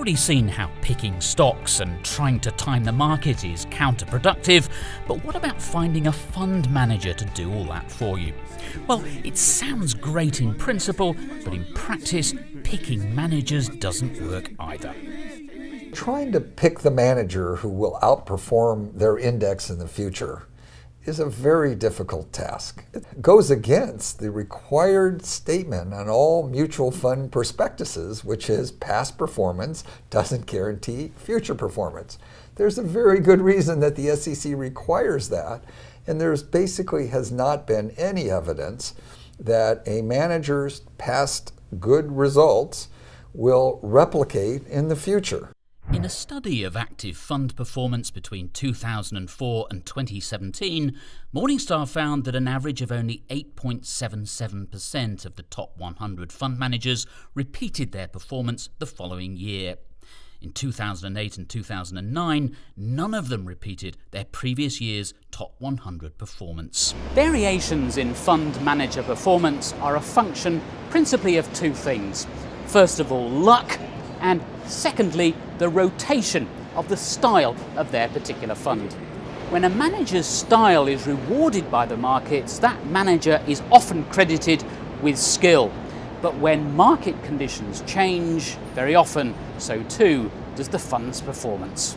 already seen how picking stocks and trying to time the market is counterproductive, but what about finding a fund manager to do all that for you? Well, it sounds great in principle, but in practice, picking managers doesn't work either. Trying to pick the manager who will outperform their index in the future is a very difficult task. It goes against the required statement on all mutual fund prospectuses, which is past performance doesn't guarantee future performance. There's a very good reason that the SEC requires that, and there's basically has not been any evidence that a manager's past good results will replicate in the future. In a study of active fund performance between 2004 and 2017, Morningstar found that an average of only 8.77% of the top 100 fund managers repeated their performance the following year. In 2008 and 2009, none of them repeated their previous year's top 100 performance. Variations in fund manager performance are a function principally of two things. First of all, luck, and secondly, the rotation of the style of their particular fund. When a manager's style is rewarded by the markets, that manager is often credited with skill. But when market conditions change, very often, so too does the fund's performance.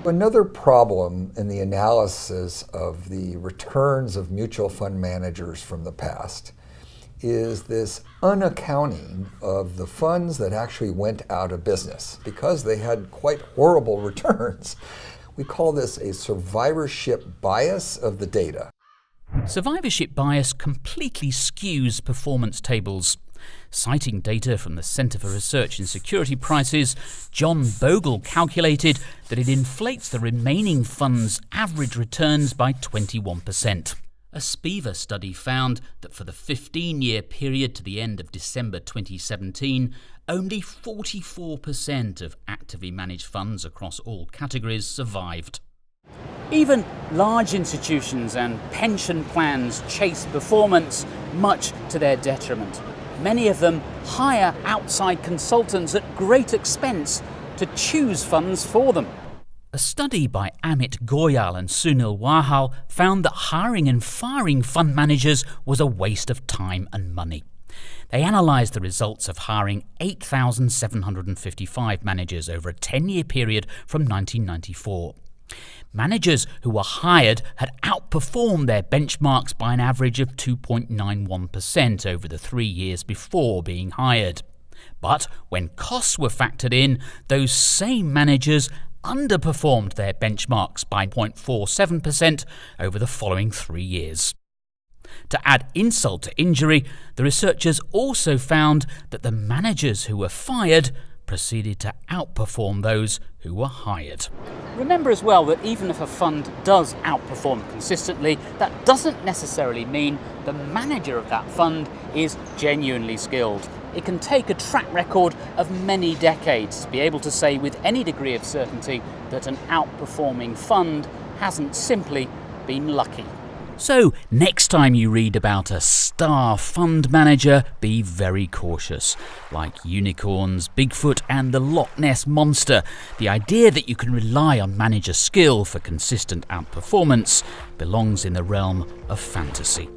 Another problem in the analysis of the returns of mutual fund managers from the past is this unaccounting of the funds that actually went out of business because they had quite horrible returns. We call this a survivorship bias of the data. Survivorship bias completely skews performance tables. Citing data from the Centre for Research in Security Prices, John Bogle calculated that it inflates the remaining fund's average returns by 21%. A Spiva study found that for the 15-year period to the end of December 2017, only 44% of actively managed funds across all categories survived. Even large institutions and pension plans chase performance, much to their detriment. Many of them hire outside consultants at great expense to choose funds for them. A study by Amit Goyal and Sunil Wahal found that hiring and firing fund managers was a waste of time and money. They analysed the results of hiring 8,755 managers over a 10-year period from 1994. Managers who were hired had outperformed their benchmarks by an average of 2.91% over the 3 years before being hired. But when costs were factored in, those same managers underperformed their benchmarks by 0.47% over the following 3 years. To add insult to injury, the researchers also found that the managers who were fired proceeded to outperform those who were hired. Remember as well that even if a fund does outperform consistently, that doesn't necessarily mean the manager of that fund is genuinely skilled. It can take a track record of many decades to be able to say with any degree of certainty that an outperforming fund hasn't simply been lucky. So, next time you read about a star fund manager, be very cautious. Like unicorns, Bigfoot and the Loch Ness Monster, the idea that you can rely on manager skill for consistent outperformance belongs in the realm of fantasy.